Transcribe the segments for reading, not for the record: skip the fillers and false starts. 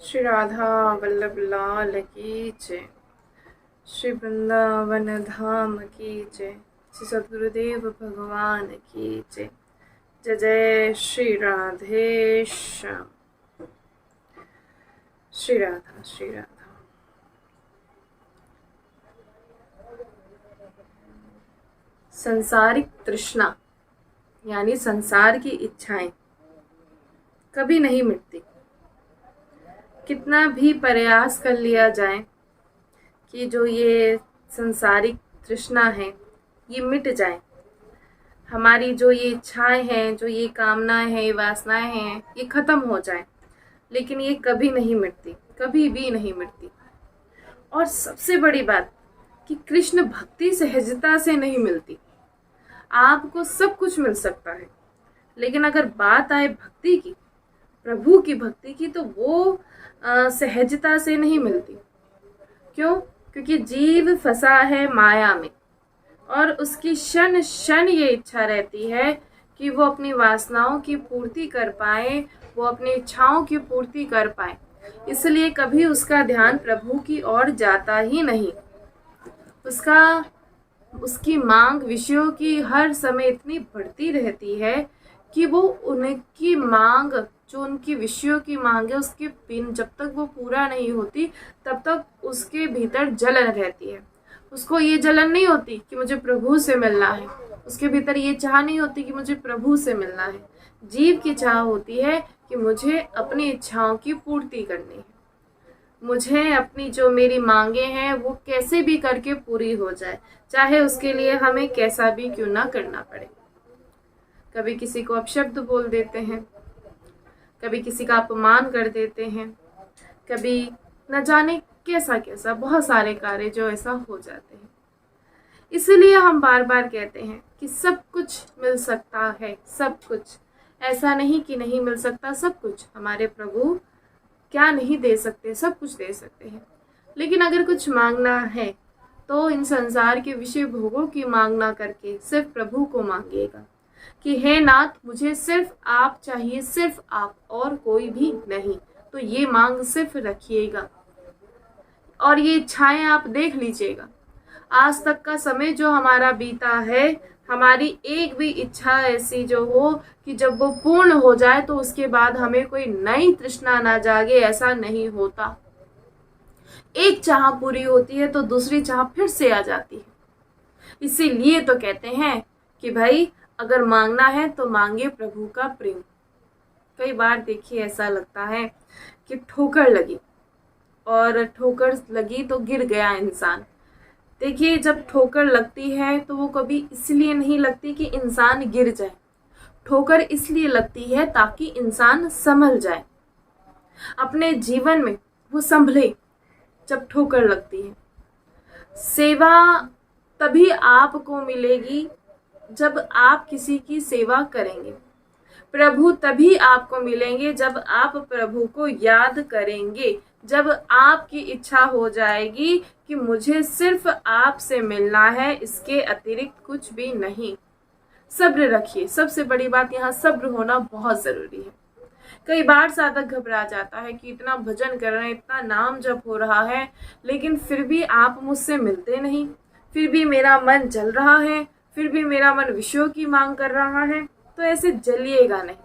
श्री राधा वल्लभ लाल की जय। श्री वृंदावन धाम की जय। श्री सद्गुरुदेव भगवान की जय। जय जय श्री राधे श्याम। श्री राधा श्री राधा। संसारिक तृष्णा यानी संसार की इच्छाएं कभी नहीं मिटती। कितना भी प्रयास कर लिया जाए कि जो ये संसारिक तृष्णा है ये मिट जाए, हमारी जो ये इच्छाएं हैं, जो ये कामनाएं हैं, ये वासनाएं हैं, ये खत्म हो जाए, लेकिन ये कभी नहीं मिटती, कभी भी नहीं मिटती। और सबसे बड़ी बात कि कृष्ण भक्ति सहजता से नहीं मिलती। आपको सब कुछ मिल सकता है, लेकिन अगर बात आए भक्ति की, प्रभु की भक्ति की, तो वो सहजता से नहीं मिलती। क्यों? क्योंकि जीव फंसा है माया में और उसकी क्षण क्षण ये इच्छा रहती है कि वो अपनी वासनाओं की पूर्ति कर पाए, वो अपनी इच्छाओं की पूर्ति कर पाए। इसलिए कभी उसका ध्यान प्रभु की ओर जाता ही नहीं। उसकी मांग विषयों की हर समय इतनी बढ़ती रहती है कि वो उनकी मांग, जो उनकी विषयों की मांग है, उसके बिन जब तक वो पूरा नहीं होती तब तक उसके भीतर जलन रहती है। उसको ये जलन नहीं होती कि मुझे प्रभु से मिलना है, उसके भीतर ये चाह नहीं होती कि मुझे प्रभु से मिलना है। जीव की चाह होती है कि मुझे अपनी इच्छाओं की पूर्ति करनी है, मुझे अपनी जो मेरी मांगे हैं वो कैसे भी करके पूरी हो जाए, चाहे उसके लिए हमें कैसा भी क्यों ना करना पड़े। कभी किसी को अपशब्द बोल देते हैं, कभी किसी का अपमान कर देते हैं, कभी न जाने कैसा कैसा बहुत सारे कार्य जो ऐसा हो जाते हैं। इसलिए हम बार बार कहते हैं कि सब कुछ मिल सकता है, सब कुछ, ऐसा नहीं कि नहीं मिल सकता। सब कुछ हमारे प्रभु क्या नहीं दे सकते, सब कुछ दे सकते हैं। लेकिन अगर कुछ मांगना है तो इन संसार के विषय भोगों की मांग ना करके सिर्फ प्रभु को मांगिएगा कि हे नाथ, मुझे सिर्फ आप चाहिए, सिर्फ आप, और कोई भी नहीं। तो ये मांग सिर्फ रखिएगा और ये इच्छाएं आप देख लीजिएगा। आज तक का समय जो हमारा बीता है, हमारी एक भी इच्छा ऐसी जो हो कि जब वो पूर्ण हो जाए तो उसके बाद हमें कोई नई तृष्णा ना जागे, ऐसा नहीं होता। एक चाह पूरी होती है तो दूसरी चाह फिर से आ जाती है। इसीलिए तो कहते हैं कि भाई अगर मांगना है तो मांगे प्रभु का प्रेम। कई बार देखिए ऐसा लगता है कि ठोकर लगी और ठोकर लगी तो गिर गया इंसान। देखिए जब ठोकर लगती है तो वो कभी इसलिए नहीं लगती कि इंसान गिर जाए, ठोकर इसलिए लगती है ताकि इंसान संभल जाए, अपने जीवन में वो संभले। जब ठोकर लगती है, सेवा तभी आपको मिलेगी जब आप किसी की सेवा करेंगे। प्रभु तभी आपको मिलेंगे जब आप प्रभु को याद करेंगे, जब आपकी इच्छा हो जाएगी कि मुझे सिर्फ आपसे मिलना है, इसके अतिरिक्त कुछ भी नहीं। सब्र रखिए, सबसे बड़ी बात यहाँ सब्र होना बहुत जरूरी है। कई बार साधक घबरा जाता है कि इतना भजन कर रहे हैं, इतना नाम जप हो रहा है, लेकिन फिर भी आप मुझसे मिलते नहीं, फिर भी मेरा मन जल रहा है, फिर भी मेरा मन विषयों की मांग कर रहा है। तो ऐसे जलिएगा नहीं,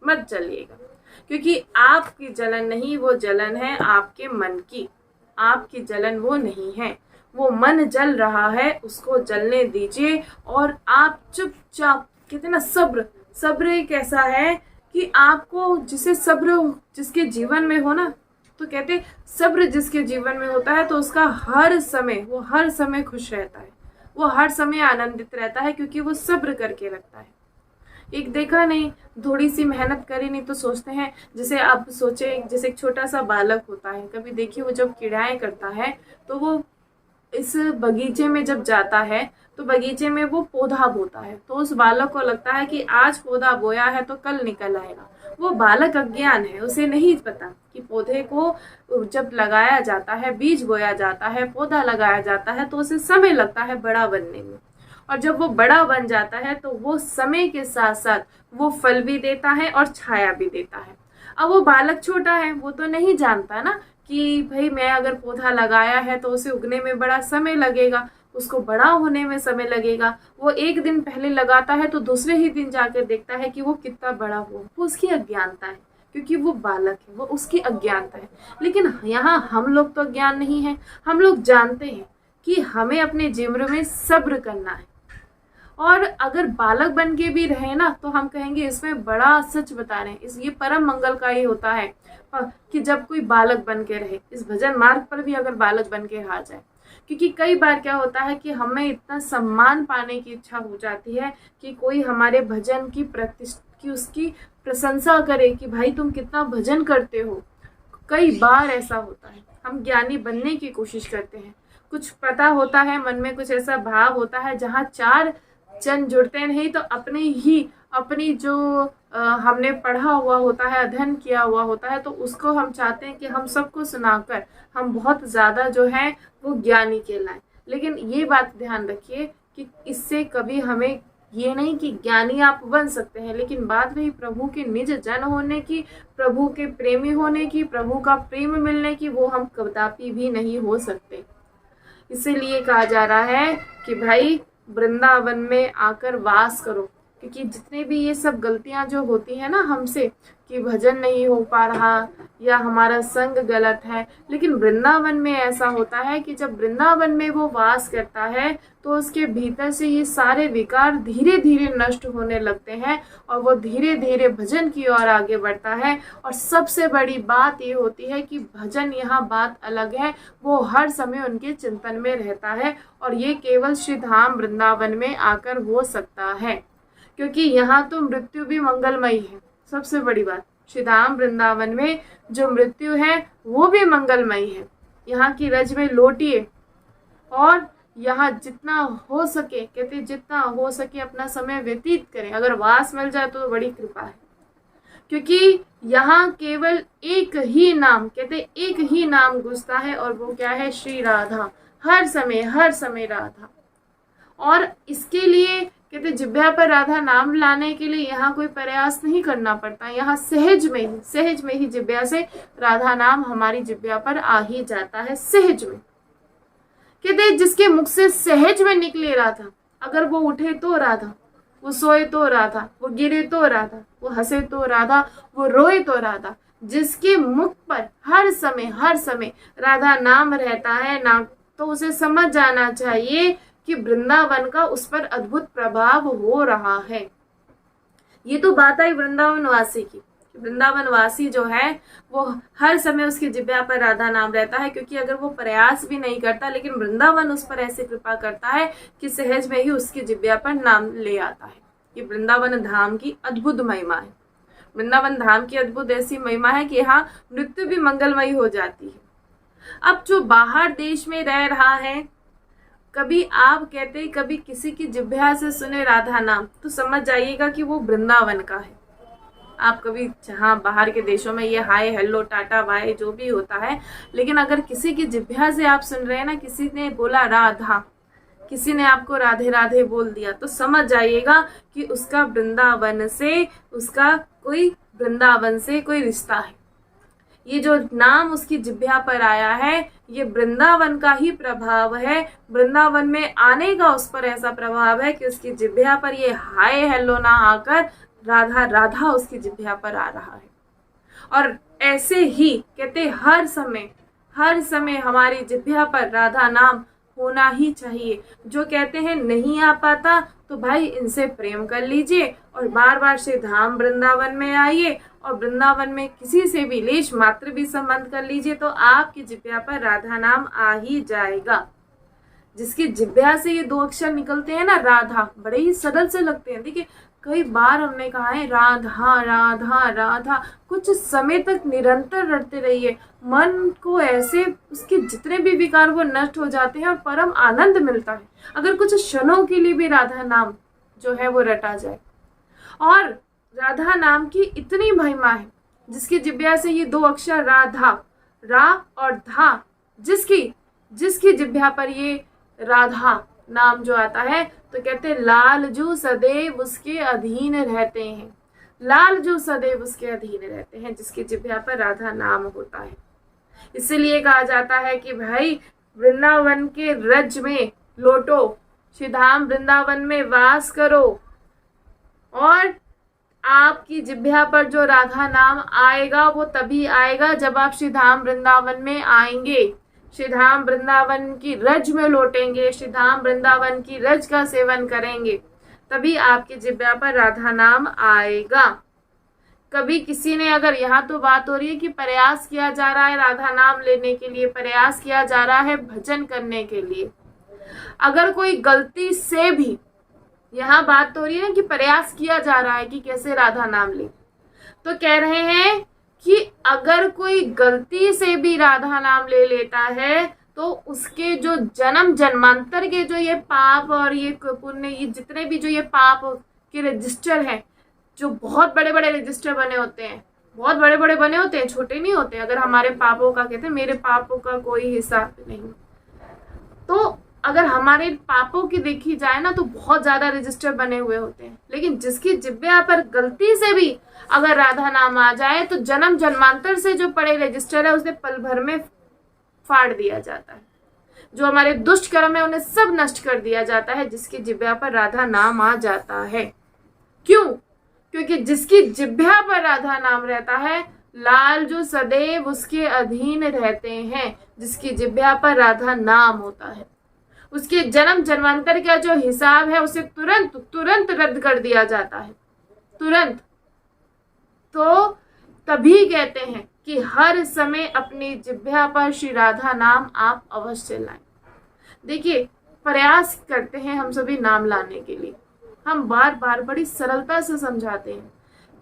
मत जलिएगा, क्योंकि आपकी जलन नहीं, वो जलन है आपके मन की। आपकी जलन वो नहीं है, वो मन जल रहा है, उसको जलने दीजिए और आप चुपचाप, कहते ना सब्र, सब्र एक ऐसा है कि आपको, जिसे सब्र जिसके जीवन में हो ना, तो कहते सब्र जिसके जीवन में होता है तो उसका हर समय, वो हर समय खुश रहता है, वो हर समय आनंदित रहता है, क्योंकि वो सब्र करके रखता है। एक देखा नहीं, थोड़ी सी मेहनत करी नहीं तो सोचते हैं, जैसे आप सोचे जैसे एक छोटा सा बालक होता है, कभी देखिए वो जब किड़ाएं करता है तो वो इस बगीचे में जब जाता है तो बगीचे में वो पौधा बोता है, तो उस बालक को लगता है कि आज पौधा बोया है तो कल निकल आएगा। वो बालक अज्ञान है, उसे नहीं पता कि पौधे को जब लगाया जाता है, बीज बोया जाता है, पौधा लगाया जाता है, तो उसे समय लगता है बड़ा बनने में। और जब वो बड़ा बन जाता है तो वो समय के साथ साथ वो फल भी देता है और छाया भी देता है। अब वो बालक छोटा है, वो तो नहीं जानता ना कि भाई मैं अगर पौधा लगाया है तो उसे उगने में बड़ा समय लगेगा, उसको बड़ा होने में समय लगेगा। वो एक दिन पहले लगाता है तो दूसरे ही दिन जाकर देखता है कि वो कितना बड़ा हुआ। वो उसकी अज्ञानता है, क्योंकि वो बालक है, वो उसकी अज्ञानता है। लेकिन यहाँ हम लोग तो अज्ञान नहीं है, हम लोग जानते हैं कि हमें अपने जीवन में सब्र करना है। और अगर बालक बन के भी रहे ना तो हम कहेंगे इसमें बड़ा सच बता रहे हैं, इस ये परम मंगल का ही होता है कि जब कोई बालक बन के रहे, इस भजन मार्ग पर भी अगर बालक बन के रहा जाए। क्योंकि कई बार क्या होता है कि हमें इतना सम्मान पाने की इच्छा हो जाती है कि कोई हमारे भजन की उसकी प्रशंसा करे कि भाई तुम कितना भजन करते हो। कई बार ऐसा होता है, हम ज्ञानी बनने की कोशिश करते हैं, कुछ पता होता है, मन में कुछ ऐसा भाव होता है, जहाँ चार जन जुड़ते नहीं तो अपनी जो हमने पढ़ा हुआ होता है, अध्ययन किया हुआ होता है, तो उसको हम चाहते हैं कि हम सबको सुनाकर हम बहुत ज़्यादा जो है वो ज्ञानी कहलाएं। लेकिन ये बात ध्यान रखिए कि इससे कभी हमें ये नहीं कि ज्ञानी आप बन सकते हैं, लेकिन बात रही प्रभु के निज जन होने की, प्रभु के प्रेमी होने की, प्रभु का प्रेम मिलने की, वो हम कदापि भी नहीं हो सकते। इसीलिए कहा जा रहा है कि भाई वृंदावन में आकर वास करो। क्योंकि जितने भी ये सब गलतियां जो होती है ना हमसे, कि भजन नहीं हो पा रहा या हमारा संग गलत है, लेकिन वृंदावन में ऐसा होता है कि जब वृंदावन में वो वास करता है तो उसके भीतर से ये सारे विकार धीरे धीरे नष्ट होने लगते हैं और वो धीरे धीरे भजन की ओर आगे बढ़ता है। और सबसे बड़ी बात ये होती है कि भजन, यहाँ बात अलग है, वो हर समय उनके चिंतन में रहता है और ये केवल श्री धाम वृंदावन में आकर हो सकता है, क्योंकि यहाँ तो मृत्यु भी मंगलमयी है। सबसे बड़ी बात, श्री धाम वृंदावन में जो मृत्यु है वो भी मंगलमयी है। यहाँ की रज में लौटिए और यहाँ जितना हो सके, कहते जितना हो सके अपना समय व्यतीत करें। अगर वास मिल जाए तो बड़ी कृपा है, क्योंकि यहाँ केवल एक ही नाम, कहते एक ही नाम गूंजता है और वो क्या है? श्री राधा। हर समय राधा। और इसके लिए कहते जिह्वा पर राधा नाम लाने के लिए यहाँ कोई प्रयास नहीं करना पड़ता, यहाँ सहज में ही जिह्वा से राधा नाम हमारी जिह्वा पर आ ही जाता है, सहज में। कहते जिसके मुख से सहज में निकले राधा, अगर वो उठे तो राधा, वो सोए तो राधा, वो गिरे तो राधा, वो हंसे तो राधा, वो रोए तो राधा। जिसके मुख पर हर समय राधा नाम रहता है ना, तो उसे समझ जाना चाहिए कि वृंदावन का उस पर अद्भुत प्रभाव हो रहा है। ये तो बात आई वृंदावन वासी की। वृंदावन वासी जो है वो हर समय उसकी जिह्वा पर राधा नाम रहता है, क्योंकि अगर वो प्रयास भी नहीं करता, लेकिन वृंदावन उस पर ऐसी कृपा करता है कि सहज में ही उसकी जिह्वा पर नाम ले आता है। ये वृंदावन धाम की अद्भुत महिमा है। वृंदावन धाम की अद्भुत ऐसी महिमा है कि यहाँ मृत्यु भी मंगलमयी हो जाती है। अब जो बाहर देश में रह रहा है, कभी आप कहते कभी किसी की जिह्वा से सुने राधा नाम, तो समझ जाइएगा कि वो वृंदावन का है। आप कभी जहाँ बाहर के देशों में ये हाय हेलो टाटा बाय जो भी होता है, लेकिन अगर किसी की जिह्वा से आप सुन रहे हैं ना, किसी ने बोला राधा, किसी ने आपको राधे राधे बोल दिया, तो समझ जाइएगा कि उसका वृंदावन से कोई रिश्ता है। ये जो नाम उसकी जिह्वा पर आया है, ये वृंदावन का ही प्रभाव है। वृंदावन में आने का उस पर ऐसा प्रभाव है कि उसकी जिह्वा पर ये हाय हेलो ना आकर राधा राधा उसकी जिह्वा पर आ रहा है। और ऐसे ही कहते हर समय हमारी जिह्वा पर राधा नाम होना ही चाहिए। जो कहते हैं नहीं आ पाता, तो भाई इनसे प्रेम कर लीजिए और बार बार श्री धाम वृंदावन में आइए और वृंदावन में किसी से भी लेश मात्र भी संबंध कर लीजिए, तो आपकी जिह्वा पर राधा नाम आ ही जाएगा। जिसकी जिह्वा से ये 2 अक्षर निकलते हैं ना, राधा, बड़े ही सरल से लगते हैं। देखिए कई बार हमने कहा है राधा राधा राधा, कुछ समय तक निरंतर रटते रहिए, मन को ऐसे उसके जितने भी विकार वो नष्ट हो जाते हैं और परम आनंद मिलता है। अगर कुछ क्षणों के लिए भी राधा नाम जो है वो रटा जाए। और राधा नाम की इतनी महिमा है, जिसकी जिह्वा से ये 2 अक्षर राधा, रा और धा, जिसकी जिह्वा पर ये राधा नाम जो आता है, तो कहते लाल जू सदैव उसके अधीन रहते हैं। लालजू सदैव उसके अधीन रहते हैं, जिसकी जिह्वा पर राधा नाम होता है। इसीलिए कहा जाता है कि भाई वृंदावन के रज में लौटो, श्री धाम वृंदावन में वास करो, और आपकी जिह्वा पर जो राधा नाम आएगा वो तभी आएगा जब आप श्री धाम वृंदावन में आएंगे, श्री धाम वृंदावन की रज में लौटेंगे, श्री धाम वृंदावन की रज का सेवन करेंगे, तभी आपकी जिह्वा पर राधा नाम आएगा। कभी किसी ने, अगर यहाँ तो बात हो रही है कि प्रयास किया जा रहा है राधा नाम लेने के लिए, प्रयास किया जा रहा है भजन करने के लिए, अगर कोई गलती से भी, यहाँ बात तो हो रही है कि प्रयास किया जा रहा है कि कैसे राधा नाम ले, तो कह रहे हैं कि अगर कोई गलती से भी राधा नाम ले लेता है तो उसके जो जन्म जन्मांतर के जो ये पाप और ये पुण्य, ये जितने भी जो ये पाप के रजिस्टर हैं, जो बहुत बड़े बड़े रजिस्टर बने होते हैं, बहुत बड़े बड़े बने होते हैं, छोटे नहीं होते। अगर हमारे पापों का, कहते हैं मेरे पापों का कोई हिसाब नहीं, तो अगर हमारे पापों की देखी जाए ना तो बहुत ज्यादा रजिस्टर बने हुए होते हैं। लेकिन जिसकी जिह्वा पर गलती से भी अगर राधा नाम आ जाए तो जन्म जन्मांतर से जो पड़े रजिस्टर है उसे पल भर में फाड़ दिया जाता है। जो हमारे दुष्ट कर्म है उन्हें सब नष्ट कर दिया जाता है जिसकी जिह्वा पर राधा नाम आ जाता है। क्यों? क्योंकि जिसकी जिह्वा पर राधा नाम रहता है, लाल जो सदैव उसके अधीन रहते हैं, जिसकी जिह्वा पर राधा नाम होता है, उसके जन्म जन्मांतर का जो हिसाब है उसे तुरंत तुरंत रद्द कर दिया जाता है, तुरंत। तो तभी कहते हैं कि हर समय अपनी जिह्वा पर श्री राधा नाम आप अवश्य लाएं। देखिए, प्रयास करते हैं हम सभी नाम लाने के लिए, हम बार बार बड़ी सरलता से समझाते हैं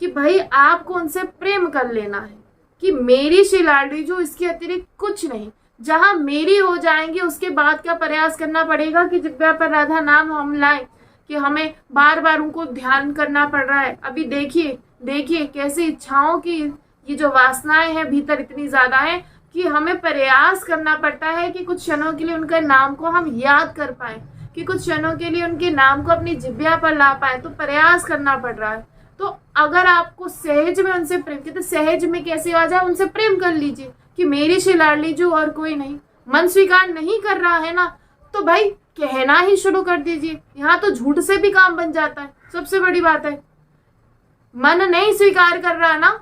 कि भाई आपको उनसे प्रेम कर लेना है, कि मेरी श्री लाडली जो, इसके अतिरिक्त कुछ नहीं। जहां मेरी हो जाएंगी उसके बाद का प्रयास करना पड़ेगा कि जिह्वा पर राधा नाम हम लाएं, कि हमें बार बार उनको ध्यान करना पड़ रहा है। अभी देखिए कैसी इच्छाओं की ये जो वासनाएं हैं भीतर इतनी ज्यादा है कि हमें प्रयास करना पड़ता है कि कुछ क्षणों के लिए उनके नाम को हम याद कर पाए, कि कुछ क्षणों के लिए उनके नाम को अपनी जिह्वा पर ला पाए, तो प्रयास करना पड़ रहा है। तो अगर आपको सहज में उनसे प्रेम, तो सहज में कैसे आ जाए, उनसे प्रेम कर लीजिए कि मेरी श्री लाडली जो और कोई नहीं। मन स्वीकार नहीं कर रहा है ना, तो भाई कहना ही शुरू कर दीजिए। यहाँ तो झूठ से भी काम बन जाता है, सबसे बड़ी बात है। मन नहीं स्वीकार कर रहा ना,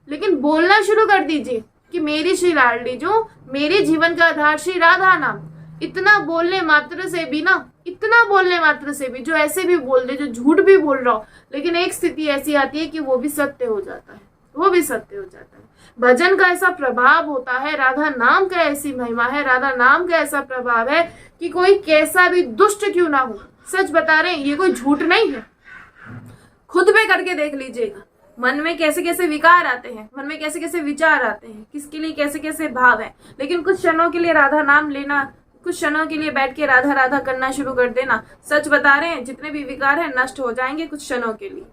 लेकिन बोलना शुरू कर दीजिए कि मेरी श्री लाडली जो, मेरे जीवन का आधार श्री राधा नाम। इतना बोलने मात्र से भी ना, इतना बोलने मात्र से भी, जो ऐसे भी बोल दे, जो झूठ भी बोल रहा हो, लेकिन एक स्थिति ऐसी आती है कि वो भी सत्य हो जाता है, वो भी सत्य हो जाता है। भजन का ऐसा प्रभाव होता है, राधा नाम का ऐसी महिमा है, राधा नाम का ऐसा प्रभाव है कि कोई कैसा भी दुष्ट क्यों ना हो, सच बता रहे हैं, ये कोई झूठ नहीं है। खुद पे करके देख लीजिएगा, मन में कैसे कैसे विकार आते हैं, मन में कैसे कैसे विचार आते हैं, किसके लिए कैसे कैसे भाव है, लेकिन कुछ क्षणों के लिए राधा नाम लेना, कुछ क्षणों के लिए बैठ के राधा राधा करना शुरू कर देना, सच बता रहे हैं जितने भी विकार हैं नष्ट हो जाएंगे कुछ क्षणों के लिए।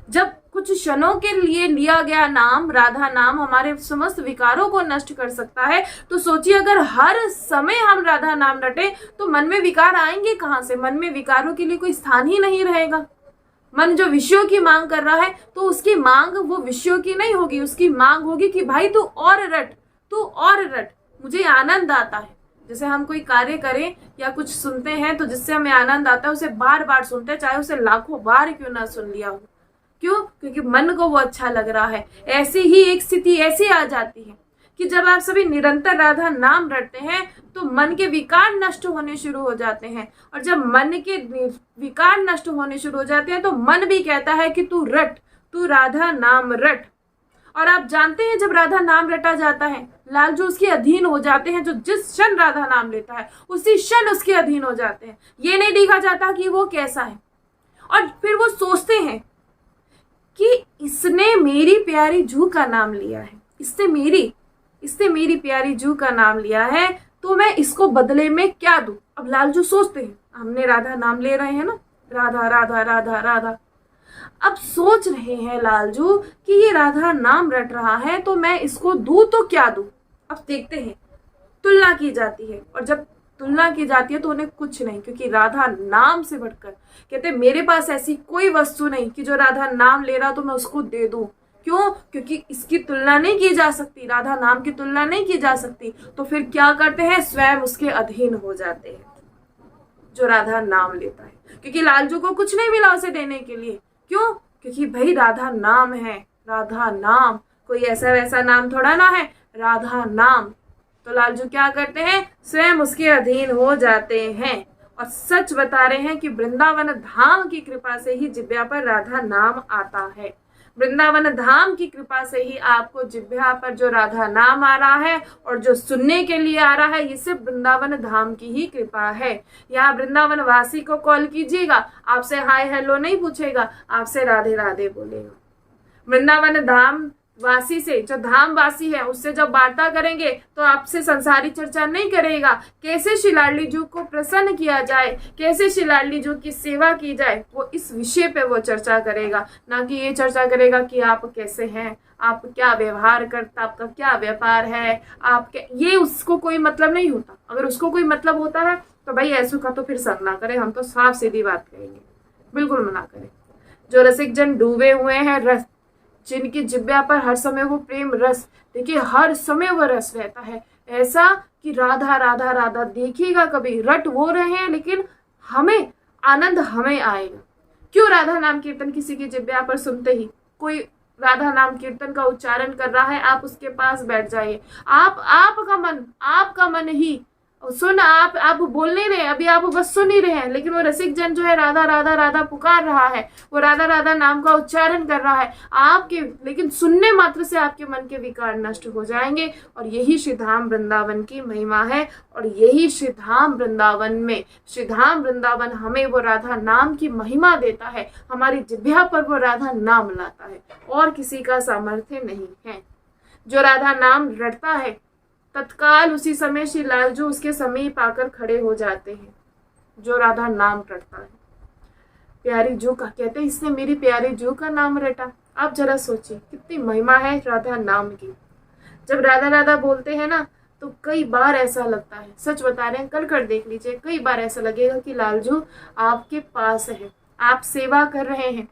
जब कुछ क्षणों के लिए लिया गया नाम, राधा नाम, हमारे समस्त विकारों को नष्ट कर सकता है, तो सोचिए अगर हर समय हम राधा नाम रटे तो मन में विकार आएंगे कहाँ से? मन में विकारों के लिए कोई स्थान ही नहीं रहेगा। मन जो विषयों की मांग कर रहा है तो उसकी मांग वो विषयों की नहीं होगी, उसकी मांग होगी कि भाई तू और रट, तू और रट, मुझे आनंद आता है। जैसे हम कोई कार्य करें या कुछ सुनते हैं तो जिससे हमें आनंद आता है उसे बार बार सुनते हैं, चाहे उसे लाखों बार क्यों ना सुन लिया हो। क्यों? क्योंकि मन को वो अच्छा लग रहा है। ऐसी ही एक स्थिति ऐसी आ जाती है कि जब आप सभी निरंतर राधा नाम रटते हैं तो मन के विकार नष्ट होने शुरू हो जाते हैं, और जब मन के विकार नष्ट होने शुरू हो जाते हैं तो मन भी कहता है कि तू रट, तू राधा नाम रट। और आप जानते हैं जब राधा नाम रटा जाता है, लाल जो उसके अधीन हो जाते हैं, जो जिस क्षण राधा नाम लेता है उसी क्षण उसके अधीन हो जाते हैं। ये नहीं देखा जाता कि वो कैसा है, और फिर वो सोचते हैं कि इसने मेरी प्यारी जू का नाम लिया है, इसने मेरी प्यारी जू का नाम लिया है, तो मैं इसको बदले में क्या दूं। अब लालजू सोचते हैं, हमने राधा नाम ले रहे हैं ना, राधा राधा राधा राधा, अब सोच रहे हैं लालजू कि ये राधा नाम रट रहा है तो मैं इसको दूं तो क्या दूं। अब देखते हैं, तुलना की जाती है, और जब तुलना की जाती है तो उन्हें कुछ नहीं, क्योंकि राधा नाम से बढ़कर, कहते मेरे पास ऐसी कोई वस्तु नहीं कि जो राधा नाम ले रहा तो मैं उसको दे दूं। क्यों? क्योंकि इसकी तुलना नहीं की जा सकती, राधा नाम की तुलना नहीं की जा सकती। तो फिर क्या करते हैं, स्वयं उसके अधीन हो जाते हैं जो राधा नाम लेता है, क्योंकि लालजू को कुछ नहीं मिला उसे देने के लिए। क्यों? क्योंकि भाई राधा नाम है, राधा नाम, कोई ऐसा वैसा नाम थोड़ा ना है, राधा नाम। तो लालजू क्या करते हैं, स्वयं उसके अधीन हो जाते हैं। और सच बता रहे हैं कि वृंदावन धाम की कृपा से ही जिब्या पर राधा नाम आता है। वृंदावन धाम की कृपा से ही आपको जिब्या पर जो राधा नाम आ रहा है और जो सुनने के लिए आ रहा है, ये सिर्फ वृंदावन धाम की ही कृपा है। यहाँ वृंदावन वासी को कॉल कीजिएगा, आपसे हाय हेलो नहीं पूछेगा, आपसे राधे राधे बोलेगा। वृंदावन धाम वासी से, जो धाम वासी है, उससे जब वार्ता करेंगे तो आपसे संसारी चर्चा नहीं करेगा। कैसे श्री लाडली जी को प्रसन्न किया जाए, कैसे श्री लाडली जी की सेवा की जाए, वो इस विषय पे वो चर्चा करेगा, ना कि ये चर्चा करेगा कि आप कैसे हैं, आप क्या व्यवहार करता, आपका क्या व्यापार है, आप क्या, ये उसको कोई मतलब नहीं होता। अगर उसको कोई मतलब होता है तो भाई ऐसू का तो फिर संग ना करे, हम तो साफ सीधी बात करेंगे, बिल्कुल मना करें। जो रसिक जन डूबे हुए हैं रस, जिनकी जिब्या पर हर समय वो प्रेम रस, देखिए हर समय वो रस रहता है, ऐसा कि राधा राधा राधा देखिएगा कभी, रट वो रहे हैं लेकिन हमें आनंद हमें आएगा। क्यों? राधा नाम कीर्तन किसी की जिब्या पर सुनते ही कोई राधा नाम कीर्तन का उच्चारण कर रहा है, आप उसके पास बैठ जाइए, आपका मन ही सुन, आप बोल नहीं रहे, अभी आप बस सुन ही रहे हैं, लेकिन वो रसिक जन जो है राधा राधा राधा पुकार रहा है, वो राधा राधा नाम का उच्चारण कर रहा है आपके, लेकिन सुनने मात्र से आपके मन के विकार नष्ट हो जाएंगे। और यही श्री धाम वृंदावन की महिमा है, और यही श्री धाम वृंदावन में, श्री धाम वृंदावन हमें वो राधा नाम की महिमा देता है, हमारी जिह्वा पर वो राधा नाम लाता है, और किसी का सामर्थ्य नहीं है। जो राधा नाम रटता है तत्काल उसी समय श्री लालजू उसके समीप आकर खड़े हो जाते हैं। जो राधा नाम रटता है, प्यारी जू का, कहते हैं इसने मेरी प्यारी जू का नाम रटा। आप जरा सोचिए कितनी महिमा है राधा नाम की। जब राधा राधा बोलते हैं ना तो कई बार ऐसा लगता है, सच बता रहे हैं, कर देख लीजिए, कई बार ऐसा लगेगा कि लालजू आपके पास है, आप सेवा कर रहे हैं।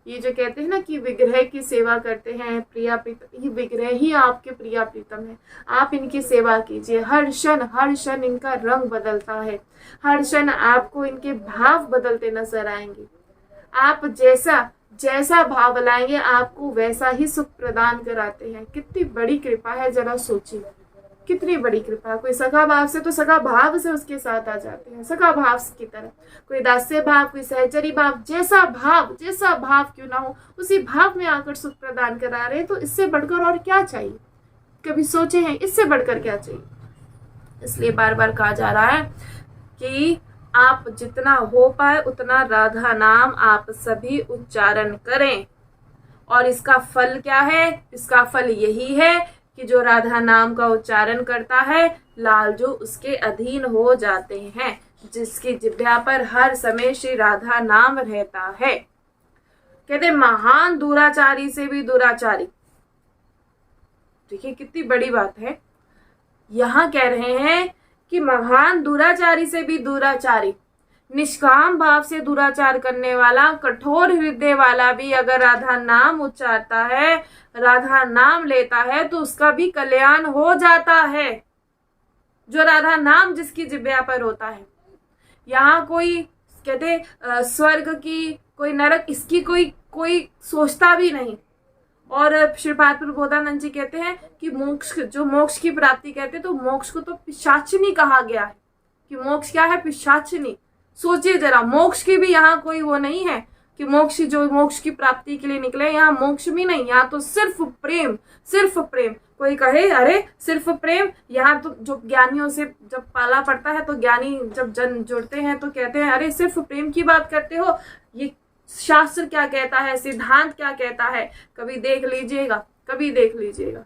ये जो कहते हैं ना कि विग्रह की सेवा करते हैं प्रिया प्रीतम, ये विग्रह ही आपके प्रिया प्रीतम है। आप इनकी सेवा कीजिए, हर क्षण इनका रंग बदलता है, हर क्षण आपको इनके भाव बदलते नजर आएंगे। आप जैसा भाव लाएंगे आपको वैसा ही सुख प्रदान कराते हैं। कितनी बड़ी कृपा है, जरा सोचिए कितनी बड़ी कृपा। कोई सखा भाव से तो सखा भाव से उसके साथ आ जाते हैं, सखा भाव की तरह, कोई दास्य भाव, कोई सहचरी भाव, जैसा भाव क्यों ना हो, उसी भाव में आकर सुख प्रदान करा रहे हैं। तो इससे बढ़कर और क्या चाहिए? कभी सोचे हैं इससे बढ़कर क्या चाहिए? इसलिए बार बार कहा जा रहा है कि आप जितना हो पाए उतना राधा नाम आप सभी उच्चारण करें। और इसका फल क्या है? इसका फल यही है कि जो राधा नाम का उच्चारण करता है लालजू उसके अधीन हो जाते हैं, जिसकी जिह्वा पर हर समय श्री राधा नाम रहता है। कहते महान दुराचारी से भी दुराचारी, देखिए कितनी बड़ी बात है। यहां कह रहे हैं कि महान दुराचारी से भी दुराचारी, निष्काम भाव से दुराचार करने वाला, कठोर हृदय वाला भी अगर राधा नाम उच्चारता है, राधा नाम लेता है तो उसका भी कल्याण हो जाता है। जो राधा नाम जिसकी जिह्वा पर होता है, यहाँ कोई कहते स्वर्ग की, कोई नरक, इसकी कोई सोचता भी नहीं। और श्रीपाद प्रबोधानंद जी कहते हैं कि मोक्ष की प्राप्ति कहते हैं तो मोक्ष को तो पिशाचिनी कहा गया है, कि मोक्ष क्या है? पिशाचिनी। सोचिए जरा, मोक्ष की भी यहाँ कोई वो नहीं है कि मोक्ष की प्राप्ति के लिए निकले, यहाँ मोक्ष भी नहीं, यहाँ तो सिर्फ प्रेम। कोई कहे अरे सिर्फ प्रेम, यहाँ तो जो ज्ञानियों से जब पाला पड़ता है तो ज्ञानी जब जन जुड़ते हैं तो कहते हैं अरे सिर्फ प्रेम की बात करते हो, ये शास्त्र क्या कहता है, सिद्धांत क्या कहता है, कभी देख लीजिएगा।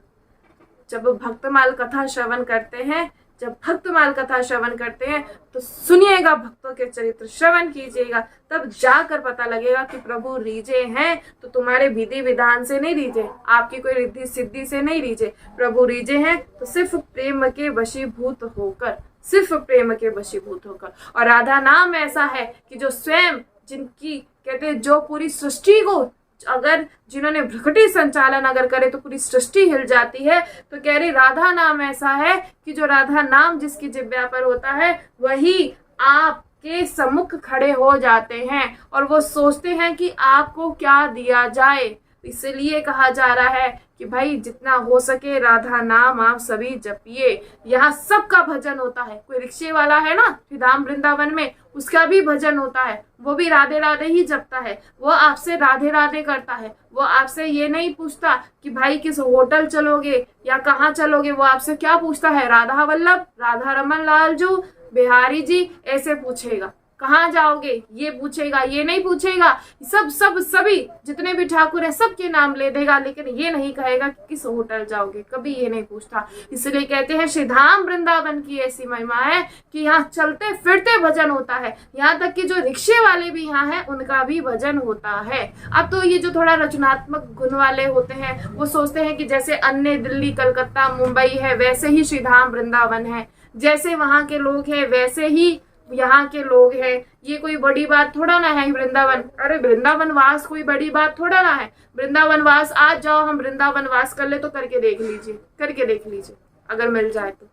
जब भक्तमाल कथा श्रवण करते हैं जब भक्तमाल कथा श्रवण करते हैं तो सुनिएगा, भक्तों के चरित्र श्रवण कीजिएगा, तब जाकर पता लगेगा कि प्रभु रीझे हैं तो तुम्हारे विधि विधान से नहीं रीझे, आपकी कोई रिद्धि सिद्धि से नहीं रीझे। प्रभु रीझे हैं तो सिर्फ प्रेम के वशीभूत होकर, सिर्फ प्रेम के वशीभूत होकर। और राधा नाम ऐसा है कि जो स्वयं, जिनकी कहते हैं जो पूरी सृष्टि को अगर जिन्होंने भ्रकटी संचालन अगर करे तो पूरी सृष्टि हिल जाती है, तो कह रही राधा नाम ऐसा है कि जो राधा नाम जिसकी जिह्वा पर होता है वही आपके सम्मुख खड़े हो जाते हैं और वो सोचते हैं कि आपको क्या दिया जाए। इसलिए कहा जा रहा है कि भाई जितना हो सके राधा नाम आप सभी जपिए। यहाँ सबका भजन होता है। कोई रिक्शे वाला है ना श्रीधाम वृंदावन में, उसका भी भजन होता है, वो भी राधे राधे ही जपता है, वो आपसे राधे राधे करता है। वो आपसे ये नहीं पूछता कि भाई किस होटल चलोगे या कहाँ चलोगे, वो आपसे क्या पूछता है, राधा वल्लभ, राधा रमन लालजू, बिहारी जी, ऐसे पूछेगा। कहाँ जाओगे ये पूछेगा, ये नहीं पूछेगा। सभी जितने भी ठाकुर है सबके नाम ले देगा, लेकिन ये नहीं कहेगा कि किस होटल जाओगे, कभी ये नहीं पूछता। इसलिए कहते हैं श्रीधाम वृंदावन की ऐसी महिमा है कि यहाँ चलते फिरते भजन होता है। यहाँ तक कि जो रिक्शे वाले भी यहाँ हैं उनका भी भजन होता है। अब तो ये जो थोड़ा रचनात्मक गुण वाले होते हैं वो सोचते हैं कि जैसे अन्य दिल्ली कलकत्ता मुंबई है वैसे ही श्रीधाम वृंदावन है, जैसे वहाँ के लोग हैं वैसे ही यहाँ के लोग हैं। ये कोई बड़ी बात थोड़ा ना है वृंदावन। अरे वृंदावन वास कोई बड़ी बात थोड़ा ना है। वृंदावन वास आज जाओ हम वृंदावन वास कर ले तो करके देख लीजिए, करके देख लीजिए अगर मिल जाए तो।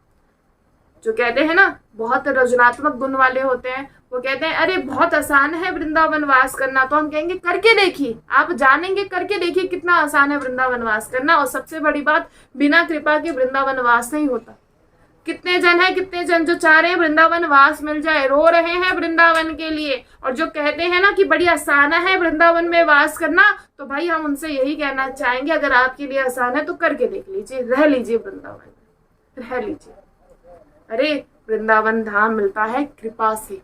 जो कहते हैं ना बहुत रचनात्मक गुण वाले होते हैं, वो कहते हैं अरे बहुत आसान है वृंदावन वास करना, तो हम कहेंगे करके देखिए, आप जानेंगे करके देखिए कितना आसान है वृंदावन वास करना। और सबसे बड़ी बात, बिना कृपा के वृंदावन वास नहीं होता। कितने जन जो चाह रहे हैं वृंदावन वास मिल जाए, रो रहे हैं वृंदावन के लिए, और जो कहते हैं ना कि बड़ी आसान है वृंदावन में वास करना, तो भाई हम उनसे यही कहना चाहेंगे अगर आपके लिए आसान है तो करके देख लीजिए, रह लीजिए वृंदावन में, रह लीजिए। अरे वृंदावन धाम मिलता है कृपा से।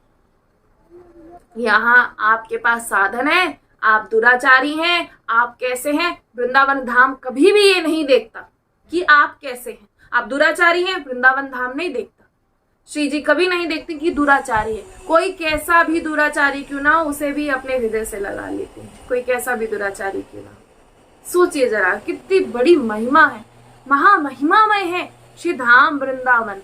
यहाँ आपके पास साधन है, आप दुराचारी हैं, आप कैसे हैं, वृंदावन धाम कभी भी ये नहीं देखता कि आप कैसे हैं। आप दुराचारी हैं, वृंदावन धाम नहीं देखता। श्री जी कभी नहीं देखते कि दुराचारी है। कोई कैसा भी दुराचारी क्यों ना हो, उसे भी अपने हृदय से लगा लेते हैं, कोई कैसा भी दुराचारी क्यों ना हो। सोचिए जरा कितनी बड़ी महिमा है, महामहिमामय है श्री धाम वृंदावन।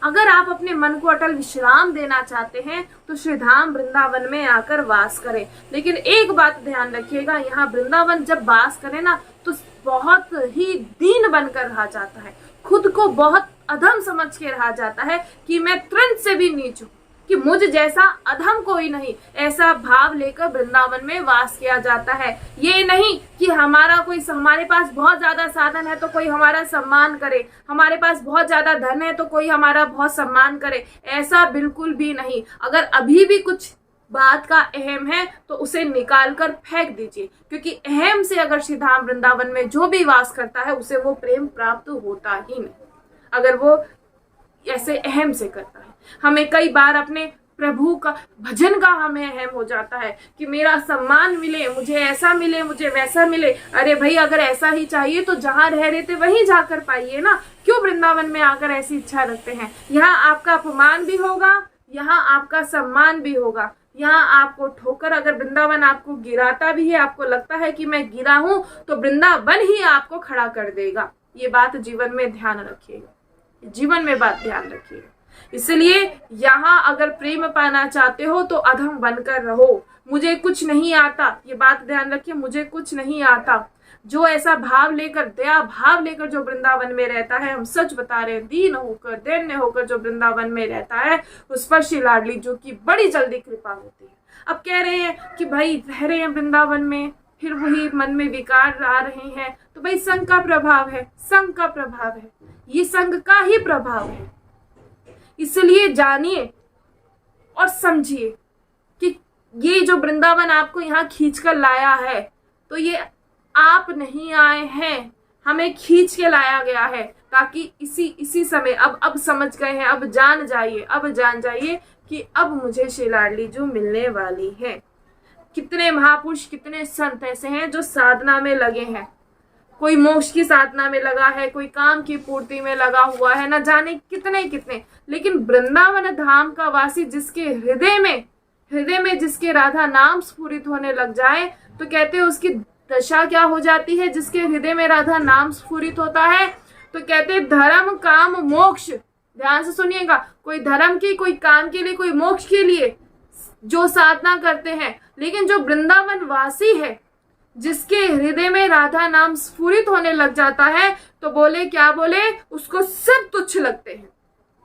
अगर आप अपने मन को अटल विश्राम देना चाहते हैं तो श्रीधाम वृंदावन में आकर वास करें। लेकिन एक बात ध्यान रखिएगा, यहाँ वृंदावन जब वास करे ना तो बहुत ही दीन बनकर रहा जाता है, खुद को बहुत अधम समझ के रहा जाता है कि मैं तृण से भी नीच हूँ, कि मुझ जैसा अधम कोई नहीं, ऐसा भाव लेकर वृंदावन में वास किया जाता है। ये नहीं कि हमारे पास बहुत ज्यादा साधन है तो कोई हमारा सम्मान करे, हमारे पास बहुत ज्यादा धन है तो कोई हमारा बहुत सम्मान करे, ऐसा बिल्कुल भी नहीं। अगर अभी भी कुछ बात का अहम है तो उसे निकाल कर फेंक दीजिए, क्योंकि अहम से अगर श्रीधाम वृंदावन में जो भी वास करता है उसे वो प्रेम प्राप्त होता ही नहीं, अगर वो ऐसे अहम से करता है। हमें कई बार अपने प्रभु का भजन का हमें अहम हो जाता है कि मेरा सम्मान मिले, मुझे ऐसा मिले, मुझे वैसा मिले। अरे भाई अगर ऐसा ही चाहिए तो जहाँ रह रहे थे वहीं जाकर पाइए ना, क्यों वृंदावन में आकर ऐसी इच्छा रखते हैं। यहाँ आपका अपमान भी होगा, यहाँ आपका सम्मान भी होगा, यहाँ आपको ठोकर, अगर वृंदावन आपको गिराता भी है, आपको लगता है कि मैं गिरा हूं, तो वृंदावन ही आपको खड़ा कर देगा। ये बात जीवन में ध्यान रखिएगा, जीवन में बात ध्यान रखिएगा। इसलिए यहाँ अगर प्रेम पाना चाहते हो तो अधम बनकर रहो, मुझे कुछ नहीं आता, ये बात ध्यान रखिए, मुझे कुछ नहीं आता। जो ऐसा भाव लेकर, दया भाव लेकर जो वृंदावन में रहता है, हम सच बता रहे हैं, दीन होकर, दैन्य होकर जो वृंदावन में रहता है, उस पर श्री लाडली जो की बड़ी जल्दी कृपा होती है। अब कह रहे हैं कि भाई रह रहे हैं वृंदावन में, फिर वही मन में विकार आ रहे हैं, तो भाई संग का प्रभाव है, संग का प्रभाव है, ये संग का ही प्रभाव है। इसलिए जानिए और समझिए कि ये जो वृंदावन आपको यहाँ खींच कर लाया है, तो ये आप नहीं आए हैं, हमें खींच के लाया गया है, ताकि इसी समय अब समझ गए हैं, अब जान जाइए कि अब मुझे श्री लाडली जो मिलने वाली है। कितने महापुरुष, कितने संत ऐसे हैं जो साधना में लगे हैं, कोई मोक्ष की साधना में लगा है, कोई काम की पूर्ति में लगा हुआ है, न जाने कितने कितने। लेकिन वृंदावन धाम का वासी जिसके हृदय में जिसके राधा नाम स्फुरित होने लग जाए, तो कहते हैं उसकी दशा क्या हो जाती है। जिसके हृदय में राधा नाम स्फुरित होता है तो कहते हैं धर्म काम मोक्ष, ध्यान से सुनिएगा, कोई धर्म की, कोई काम के लिए, कोई मोक्ष के लिए जो साधना करते हैं, लेकिन जो वृंदावन वासी है जिसके हृदय में राधा नाम स्फुरित होने लग जाता है, तो बोले क्या बोले, उसको सब तुच्छ लगते हैं,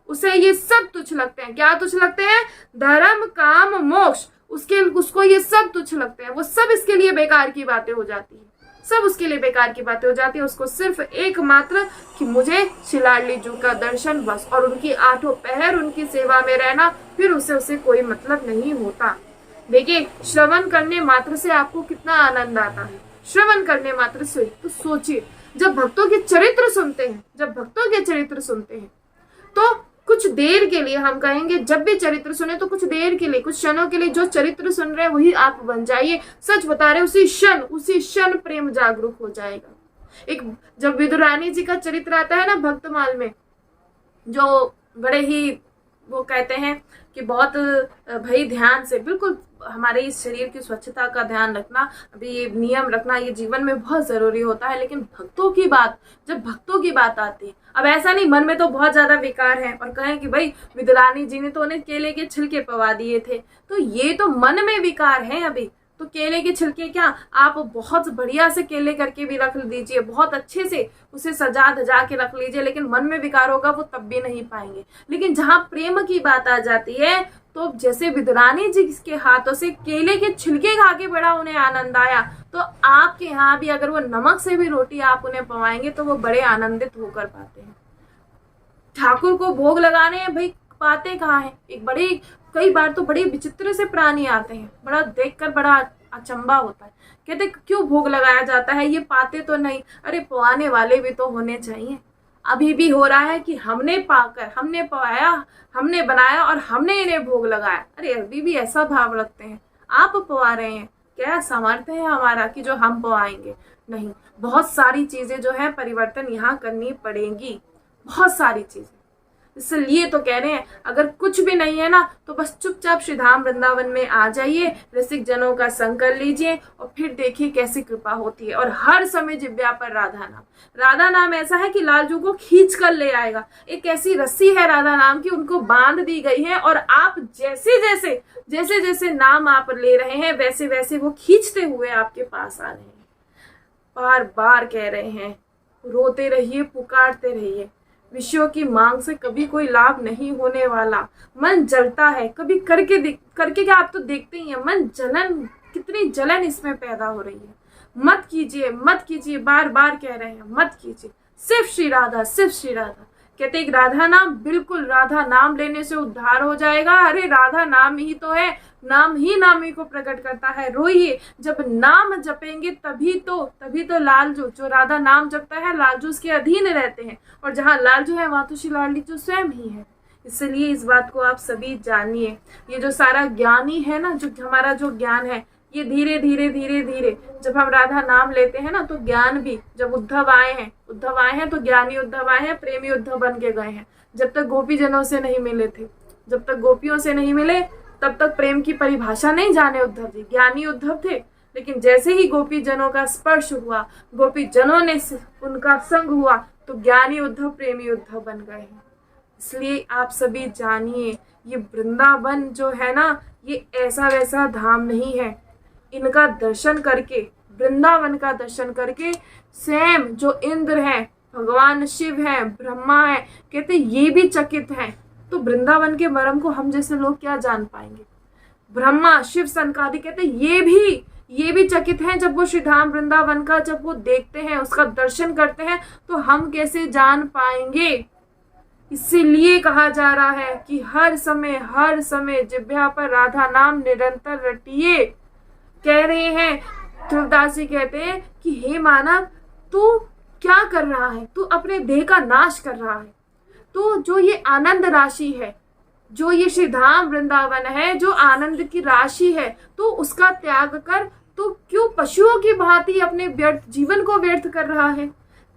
उसे ये सब तुच्छ लगते हैं। क्या तुच्छ लगते हैं? धर्म काम मोक्ष, उसको ये सब तुच्छ लगते हैं। वो सब इसके लिए बेकार की बातें हो जाती है, सब उसके लिए बेकार की बातें हो जाती है। उसको सिर्फ एकमात्र कि मुझे शिलाली जी का दर्शन बस, और उनकी 8 पहर उनकी सेवा में रहना, फिर उसे कोई मतलब नहीं होता। देखिए, श्रवण करने मात्र से आपको कितना आनंद आता है, श्रवण करने मात्र से। तो सोचिए, जब भक्तों के चरित्र सुनते हैं, तो कुछ देर के लिए, हम कहेंगे जब भी चरित्र सुने तो कुछ देर के लिए, कुछ क्षणों के लिए जो चरित्र सुन रहे हैं वही आप बन जाइए। सच बता रहे, उसी क्षण प्रेम जागरूक हो जाएगा। एक जब विदुरानी जी का चरित्र आता है ना भक्तमाल में, जो बड़े ही वो कहते हैं कि बहुत भाई ध्यान से, बिल्कुल हमारे इस शरीर की स्वच्छता का ध्यान रखना, अभी ये नियम रखना, ये जीवन में बहुत जरूरी होता है। लेकिन जब भक्तों की बात आती है, अब ऐसा नहीं मन में तो बहुत ज्यादा विकार है और कहें कि भाई विदुरानी जी ने तो उन्हें केले के छिलके पवा दिए थे, तो ये तो मन में विकार है। अभी तो केले के छिलके क्या, आप बहुत बढ़िया से केले करके भी रख दीजिए, बहुत अच्छे से उसे सजा धजा के रख लीजिए, लेकिन मन में विकार होगा वो तब भी नहीं पाएंगे। लेकिन जहां प्रेम की बात आ जाती है, तो जैसे विदुरानी जी के हाथों से केले के छिलके खा के बड़ा उन्हें आनंद आया, तो आपके यहाँ भी अगर वो नमक से भी रोटी आप उन्हें पवाएंगे तो वो बड़े आनंदित होकर पाते हैं। ठाकुर को भोग लगाने हैं, भाई पाते कहाँ हैं? कई बार तो बड़े विचित्र से प्राणी आते हैं, बड़ा देखकर बड़ा अचंबा होता है। कहते क्यों भोग लगाया जाता है, ये पाते तो नहीं। अरे पवाने वाले भी तो होने चाहिए। अभी भी हो रहा है कि हमने पाकर, हमने पवाया, हमने बनाया और हमने इन्हें भोग लगाया। अरे अभी भी ऐसा भाव रखते हैं, आप पवा रहे हैं, क्या सामर्थ्य है हमारा कि जो हम पवाएंगे? नहीं, बहुत सारी चीजें जो है परिवर्तन यहाँ करनी पड़ेगी, बहुत सारी चीजें। इसलिए तो कह रहे हैं, अगर कुछ भी नहीं है ना तो बस चुपचाप श्रीधाम वृंदावन में आ जाइए, रसिक जनों का संग कर लीजिए और फिर देखिए कैसी कृपा होती है। और हर समय जिब्या पर राधा नाम ऐसा है कि लालजू को खींच कर ले आएगा। एक ऐसी रस्सी है राधा नाम की, उनको बांध दी गई है, और आप जैसे जैसे नाम आप ले रहे हैं वैसे वैसे वो खींचते हुए आपके पास आ रहे हैं। बार बार कह रहे हैं, रोते रहिए, पुकारते रहिए। विषयों की मांग से कभी कोई लाभ नहीं होने वाला। मन जलता है, कभी करके क्या, आप तो देखते ही हैं मन कितनी जलन इसमें पैदा हो रही है। मत कीजिए, बार बार कह रहे हैं मत कीजिए। सिर्फ श्री राधा। कहते एक राधा नाम, बिल्कुल राधा नाम लेने से उद्धार हो जाएगा। अरे राधा नाम ही तो है, नाम ही को प्रकट करता है। रोइए, जब नाम जपेंगे तभी तो लालजू, जो राधा नाम जपता है, लालजू उसके अधीन रहते हैं, और जहाँ लालजू है वहां तो श्री लाडली स्वयं ही है। इसलिए इस बात को आप सभी जानिए। ये जो सारा ज्ञानी है ना, जो हमारा जो ज्ञान है, ये धीरे धीरे जब हम राधा नाम लेते हैं ना, तो ज्ञान भी, जब उद्धव आए हैं तो ज्ञानी उद्धव आए हैं, प्रेमी उद्धव बन के गए हैं। जब तक गोपी जनों से नहीं मिले थे, जब तक गोपियों से नहीं मिले, तब तक प्रेम की परिभाषा नहीं जाने उद्धव जी। ज्ञानी उद्धव थे, लेकिन जैसे ही गोपी जनों का स्पर्श हुआ, गोपी जनों ने उनका संग हुआ, तो ज्ञानी उद्धव प्रेमी उद्धव बन गए हैं। इसलिए आप सभी जानिए, ये वृंदावन जो है ना, ये ऐसा वैसा धाम नहीं है। इनका दर्शन करके, वृंदावन का दर्शन करके, स्वयं जो इंद्र हैं, भगवान शिव हैं, ब्रह्मा हैं, कहते ये भी चकित हैं। तो वृंदावन के मर्म को हम जैसे लोग क्या जान पाएंगे? ब्रह्मा, शिव, सनकादि कहते ये भी चकित हैं। जब वो श्रीधाम वृंदावन का जब वो देखते हैं, उसका दर्शन करते हैं, तो हम कैसे जान पाएंगे? इसीलिए कहा जा रहा है कि हर समय जिह्वा पर राधा नाम निरंतर रटिए। कह रहे हैं, तुलसीदास जी कहते हैं कि हे मानव, तू क्या कर रहा है? तू अपने देह का नाश कर रहा है। तो जो ये आनंद राशि है, जो ये श्रीधाम वृंदावन है, जो आनंद की राशि है, तो उसका त्याग कर तो क्यों पशुओं की भांति अपने व्यर्थ जीवन को व्यर्थ कर रहा है?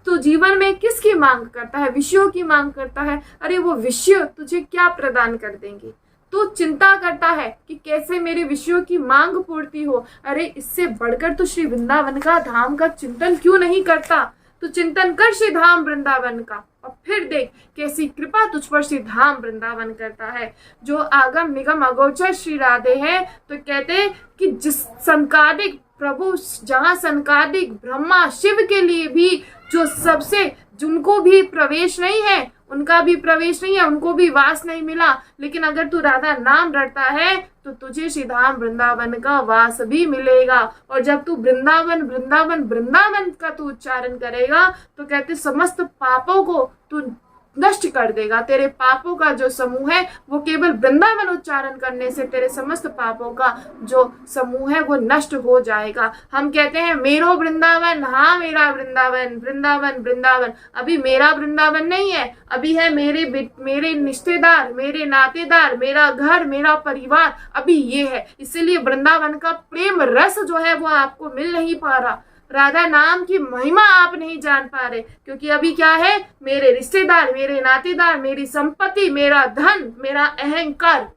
तो जीवन में किसकी मांग करता है? विषयों की मांग करता है। अरे वो विषय तुझे क्या प्रदान कर देंगे? तो चिंता करता है कि कैसे मेरे विषयों की मांग पूर्ति हो। अरे इससे बढ़कर तो श्री वृंदावन का धाम का चिंतन क्यों नहीं करता? तो चिंतन कर श्री धाम वृंदावन का, और फिर देख कैसी कृपा तुझ पर श्री धाम वृंदावन करता है। जो आगम निगम अगोचर श्री राधे हैं, तो कहते कि जिस संकादिक प्रभु, जहाँ संकादिक ब्रह्मा शिव के लिए भी जो सबसे, जिनको भी प्रवेश नहीं है, उनका भी प्रवेश नहीं है, उनको भी वास नहीं मिला, लेकिन अगर तू राधा नाम रटता है तो तुझे श्री धाम वृंदावन का वास भी मिलेगा। और जब तू वृंदावन वृंदावन वृंदावन का तू उच्चारण करेगा तो कहते समस्त पापों को तू नष्ट कर देगा। तेरे पापों का जो समूह है वो केवल वृंदावन उच्चारण करने से तेरे समस्त पापों का जो समूह है वो नष्ट हो जाएगा। हम कहते हैं मेरो वृंदावन, हाँ मेरा वृंदावन, वृंदावन वृंदावन। अभी मेरा वृंदावन नहीं है, अभी है मेरे रिश्तेदार, मेरे नातेदार, मेरा घर, मेरा परिवार, अभी ये है। इसीलिए वृंदावन का प्रेम रस जो है वो आपको मिल नहीं पा रहा। राधा नाम की महिमा आप नहीं जान पा रहे, क्योंकि अभी क्या है? मेरे रिश्तेदार, मेरे नातेदार, मेरी संपत्ति, मेरा धन, मेरा अहंकार।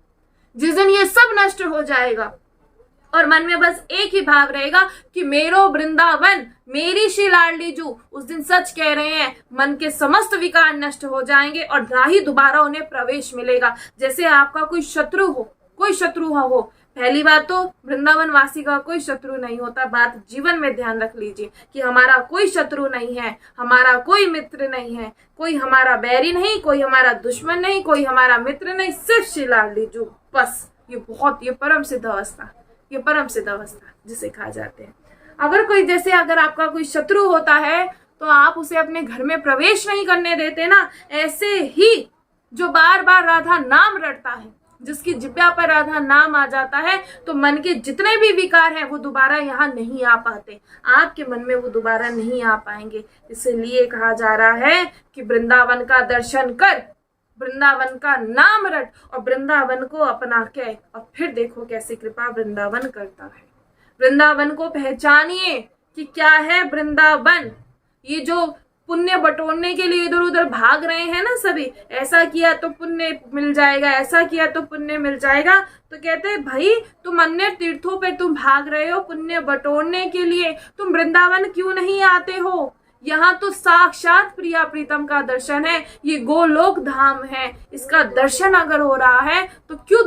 जिस दिन ये सब नष्ट हो जाएगा और मन में बस एक ही भाव रहेगा कि मेरो वृंदावन, मेरी श्री लाडली जू, उस दिन सच कह रहे हैं मन के समस्त विकार नष्ट हो जाएंगे और ना ही दोबारा उन्हें प्रवेश मिलेगा। जैसे आपका कोई शत्रु हो, कोई शत्रु हो। पहली बात तो वृंदावन वासी का कोई शत्रु नहीं होता। बात जीवन में ध्यान रख लीजिए कि हमारा कोई शत्रु नहीं है, हमारा कोई मित्र नहीं है, कोई हमारा बैरी नहीं, कोई हमारा दुश्मन नहीं, कोई हमारा मित्र नहीं, सिर्फ श्री लाडली जू, बस। ये परम सिद्ध अवस्था, ये परम सिद्ध अवस्था जिसे कहा जाते हैं। अगर आपका कोई शत्रु होता है तो आप उसे अपने घर में प्रवेश नहीं करने देते ना। ऐसे ही जो बार बार राधा नाम रटता है, जिसकी जिब्या पर राधा नाम आ जाता है, तो मन के जितने भी विकार हैं वो दोबारा यहाँ नहीं आ पाते, आपके मन में वो दोबारा नहीं आ पाएंगे। इसलिए कहा जा रहा है कि वृंदावन का दर्शन कर, वृंदावन का नाम रट और वृंदावन को अपना के, और फिर देखो कैसी कृपा वृंदावन करता है। वृंदावन को पहचानिए कि क्या है वृंदावन। ये जो पुण्य बटोरने के लिए इधर उधर भाग रहे हैं ना सभी, ऐसा किया तो पुण्य मिल जाएगा, ऐसा किया तो पुण्य मिल जाएगा, तो कहते हैं भाई तुम अन्य तीर्थों पे तुम भाग रहे हो पुण्य बटोरने के लिए, तुम वृंदावन क्यों नहीं आते हो? यहाँ तो साक्षात प्रिया प्रीतम का दर्शन है, ये गोलोक धाम है, इसका दर्शन अगर हो रहा है तो क्यों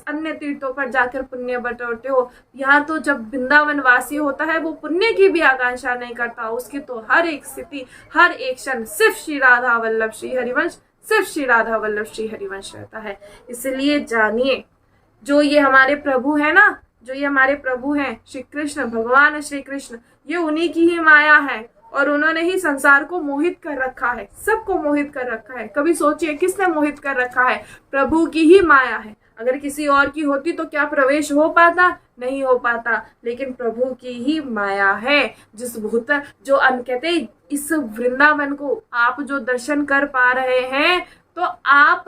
अन्य तीर्थों पर जाकर पुण्य बटोरते हो? यहाँ तो जब वृंदावन वासी होता है वो पुण्य की भी आकांक्षा नहीं करता, उसकी तो हर एक स्थिति, हर एक क्षण सिर्फ श्री राधा वल्लभ श्री हरिवंश, सिर्फ श्री राधा वल्लभ श्री हरिवंश रहता है। इसलिए जानिए जो ये हमारे प्रभु है ना, जो ये हमारे प्रभु हैं श्री कृष्ण, भगवान श्री कृष्ण, ये उन्हीं की ही माया है और उन्होंने ही संसार को मोहित कर रखा है, सबको मोहित कर रखा है। कभी सोचिए किसने मोहित कर रखा है? प्रभु की ही माया है। अगर किसी और की होती तो क्या प्रवेश हो पाता? नहीं हो पाता, लेकिन प्रभु की ही माया है। जिस भूत जो कहते इस वृंदावन को आप जो दर्शन कर पा रहे हैं, तो आप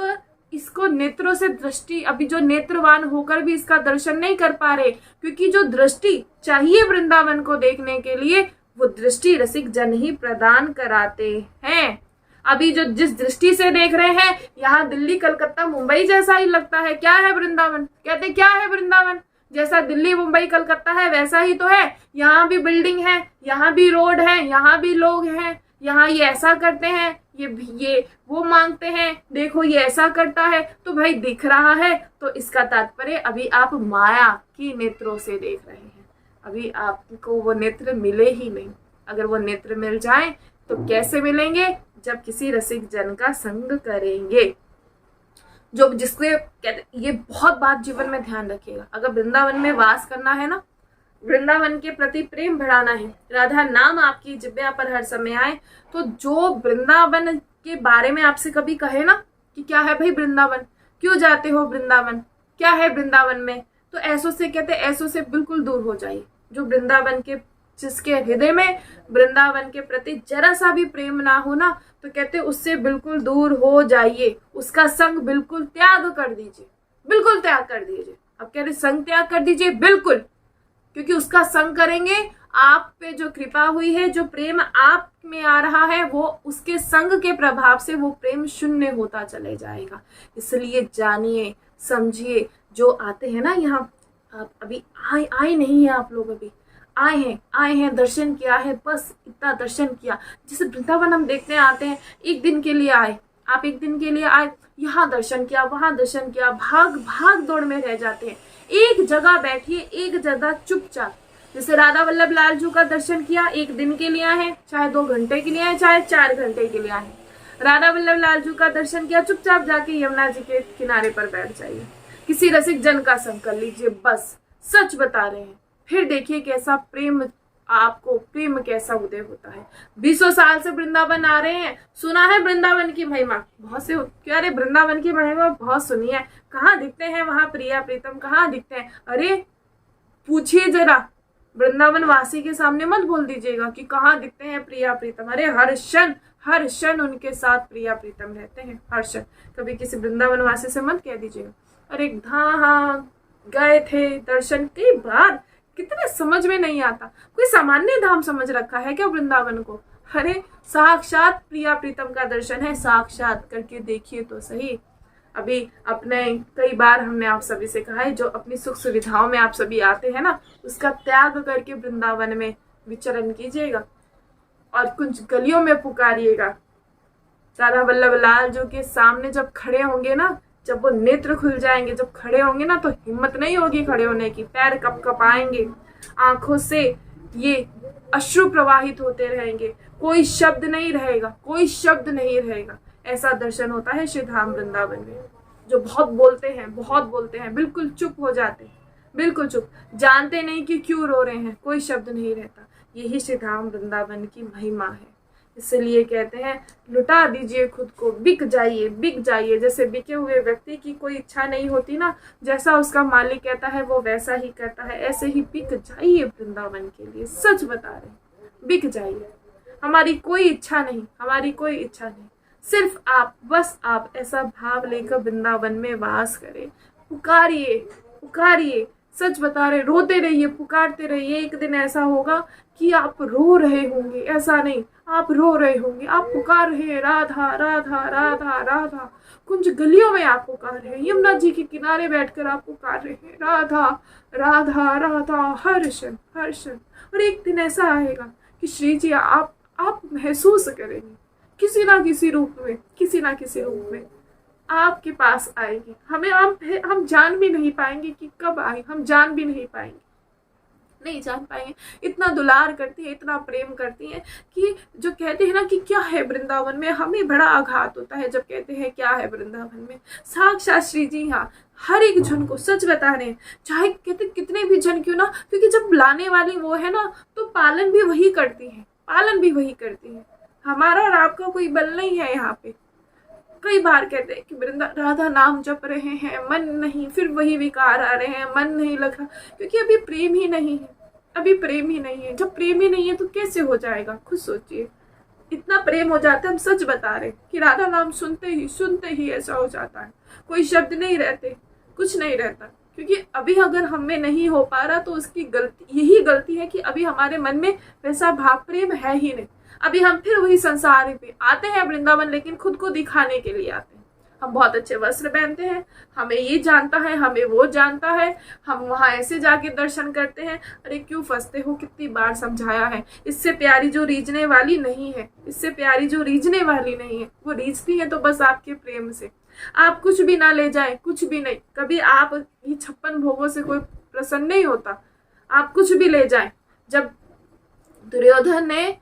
इसको नेत्रों से दृष्टि, अभी जो नेत्रवान होकर भी इसका दर्शन नहीं कर पा रहे, क्योंकि जो दृष्टि चाहिए वृंदावन को देखने के लिए वो दृष्टि रसिक जन ही प्रदान कराते हैं। अभी जो जिस दृष्टि से देख रहे हैं, यहाँ दिल्ली कलकत्ता मुंबई जैसा ही लगता है। क्या है वृंदावन? कहते क्या है वृंदावन? जैसा दिल्ली मुंबई कलकत्ता है वैसा ही तो है। यहाँ भी बिल्डिंग है, यहाँ भी रोड है, यहाँ भी लोग हैं, यहाँ ये ऐसा करते हैं, ये वो मांगते हैं, देखो ये ऐसा करता है। तो भाई दिख रहा है तो इसका तात्पर्य अभी आप माया की नेत्रों से देख रहे हैं, अभी आपको वो नेत्र मिले ही नहीं। अगर वो नेत्र मिल जाए तो कैसे मिलेंगे? जब किसी रसिक जन का संग करेंगे, जो जिसके कहते, ये बहुत बात जीवन में ध्यान रखिएगा। अगर वृंदावन में वास करना है ना, वृंदावन के प्रति प्रेम बढ़ाना है, राधा नाम आपकी जिब्या पर हर समय आए, तो जो वृंदावन के बारे में आपसे कभी कहे ना कि क्या है भाई वृंदावन, क्यों जाते हो वृंदावन, क्या है वृंदावन में, तो ऐसों से कहते ऐसों से बिल्कुल दूर हो जाइए। जो वृंदावन के, जिसके हृदय में वृंदावन के प्रति जरा सा भी प्रेम ना हो ना, तो कहते उससे बिल्कुल दूर हो जाइए, उसका संग बिल्कुल त्याग कर दीजिए, बिल्कुल त्याग कर दीजिए। अब कह रहे संग त्याग कर दीजिए, बिल्कुल, क्योंकि उसका संग करेंगे, आप पे जो कृपा हुई है, जो प्रेम आप में आ रहा है, वो उसके संग के प्रभाव से वो प्रेम शून्य होता चले जाएगा। इसलिए जानिए, समझिए, जो आते हैं ना यहाँ, आप अभी आए नहीं है, आप लोग अभी आए हैं, दर्शन किया है, बस इतना दर्शन किया। जैसे वृंदावन हम देखते हैं, आते हैं, एक दिन के लिए आए, आप एक दिन के लिए आए, यहाँ दर्शन किया, वहां दर्शन किया, भाग भाग दौड़ में रह जाते हैं। एक जगह बैठिए, एक जगह चुपचाप। जैसे राधा वल्लभ लाल जी का दर्शन किया, एक दिन के लिए आए, चाहे 2 घंटे के लिए आए, चाहे 4 घंटे के लिए आए, राधा वल्लभ लाल जी का दर्शन किया, चुपचाप जाके यमुना जी के किनारे पर बैठ जाइए, किसी रसिक जन का संग कर लीजिए, बस। सच बता रहे हैं। फिर देखिए कैसा प्रेम, आपको प्रेम कैसा उदय होता है। 20 साल से वृंदावन आ रहे हैं, सुना है वृंदावन की महिमा, बहुत से क्या, अरे वृंदावन की महिमा बहुत सुनी है, कहाँ दिखते हैं वहां प्रिया प्रीतम, कहाँ दिखते हैं? अरे पूछिए जरा, वृंदावन वासी के सामने मत बोल दीजिएगा कि कहाँ दिखते हैं प्रिया प्रीतम। अरे हर क्षण उनके साथ प्रिया प्रीतम रहते हैं, हर क्षण। कभी किसी वृंदावन वासी से मत कह दीजिएगा अरे हाँ गए थे दर्शन, कई बार, कितने समझ में नहीं आता। कोई सामान्य धाम समझ रखा है क्या वृंदावन को? अरे साक्षात प्रिया प्रीतम का दर्शन है, साक्षात करके देखिए तो सही। अभी अपने कई बार हमने आप सभी से कहा है, जो अपनी सुख सुविधाओं में आप सभी आते हैं ना, उसका त्याग करके वृंदावन में विचरण कीजिएगा और कुछ गलियों में पुकारिएगा। राधा वल्लभ लाल जो के सामने जब खड़े होंगे ना, जब वो नेत्र खुल जाएंगे, जब खड़े होंगे ना, तो हिम्मत नहीं होगी खड़े होने की, पैर कपकपाएंगे, आंखों से ये अश्रु प्रवाहित होते रहेंगे, कोई शब्द नहीं रहेगा, कोई शब्द नहीं रहेगा। ऐसा दर्शन होता है श्री धाम वृंदावन में। जो बहुत बोलते हैं, बिल्कुल चुप हो जाते हैं, बिल्कुल चुप, जानते नहीं कि क्यों रो रहे हैं, कोई शब्द नहीं रहता। यही श्री धाम वृंदावन की महिमा है। इसलिए कहते हैं लुटा दीजिए खुद को, बिक जाइए। जैसे बिके हुए व्यक्ति की कोई इच्छा नहीं होती ना, जैसा उसका मालिक कहता है वो वैसा ही करता है, ऐसे ही बिक जाइए वृंदावन के लिए। सच बता रहे हैं, बिक जाइए। हमारी कोई इच्छा नहीं, सिर्फ आप, बस आप ऐसा भाव लेकर वृंदावन में वास करें। पुकारिए, सच बता रहे, रोते रहिए, पुकारते रहिए। एक दिन ऐसा होगा कि आप रो रहे होंगे, ऐसा नहीं, आप रो रहे होंगे, आप पुकार रहे हैं राधा राधा राधा राधा। कुछ गलियों में आप पुकार रहे हैं, यमुना जी के किनारे बैठकर आप पुकार रहे हैं राधा राधा राधा, हर क्षण। और एक दिन ऐसा आएगा कि श्री जी आप महसूस करेंगे, किसी ना किसी रूप में आपके पास आएगी। हम जान भी नहीं पाएंगे कि कब आए, हम जान भी नहीं पाएंगे। इतना दुलार करती है, इतना प्रेम करती है कि जो कहते हैं ना कि क्या है वृंदावन में, हमें बड़ा आघात होता है जब कहते हैं क्या है वृंदावन में। साक्षात श्री जी हाँ हर एक जन को, सच बता रहे हैं, चाहे कहते कितने भी जन क्यों ना, क्योंकि जब लाने वाली वो है ना, तो पालन भी वही करती है। हमारा और आपका कोई बल नहीं है यहाँ पे। कई बार कहते हैं कि राधा नाम जप रहे हैं, मन नहीं, फिर वही विकार आ रहे हैं, मन नहीं लगा, क्योंकि अभी प्रेम ही नहीं है। जब प्रेम ही नहीं है तो कैसे हो जाएगा? खुद सोचिए, इतना प्रेम हो जाता है। हम सच बता रहे कि राधा नाम सुनते ही ऐसा हो जाता है, कोई शब्द नहीं रहते, कुछ नहीं रहता। क्योंकि अभी अगर हमें नहीं हो पा रहा तो उसकी यही गलती है कि अभी हमारे मन में वैसा भाव प्रेम है ही नहीं। अभी हम फिर वही संसार पे आते हैं वृंदावन, लेकिन खुद को दिखाने के लिए आते हैं। हम बहुत अच्छे वस्त्र पहनते हैं, हमें ये जानता है, हमें वो जानता है, हम वहां ऐसे जाके दर्शन करते हैं। अरे क्यों फंसते हो? कितनी बार समझाया है। इससे प्यारी जो रीझने वाली नहीं है, वो रीझती है तो बस आपके प्रेम से। आप कुछ भी ना ले जाए, कुछ भी नहीं, कभी आप ये 56 भोगों से कोई प्रसन्न नहीं होता। आप कुछ भी ले जाए। जब दुर्योधन ने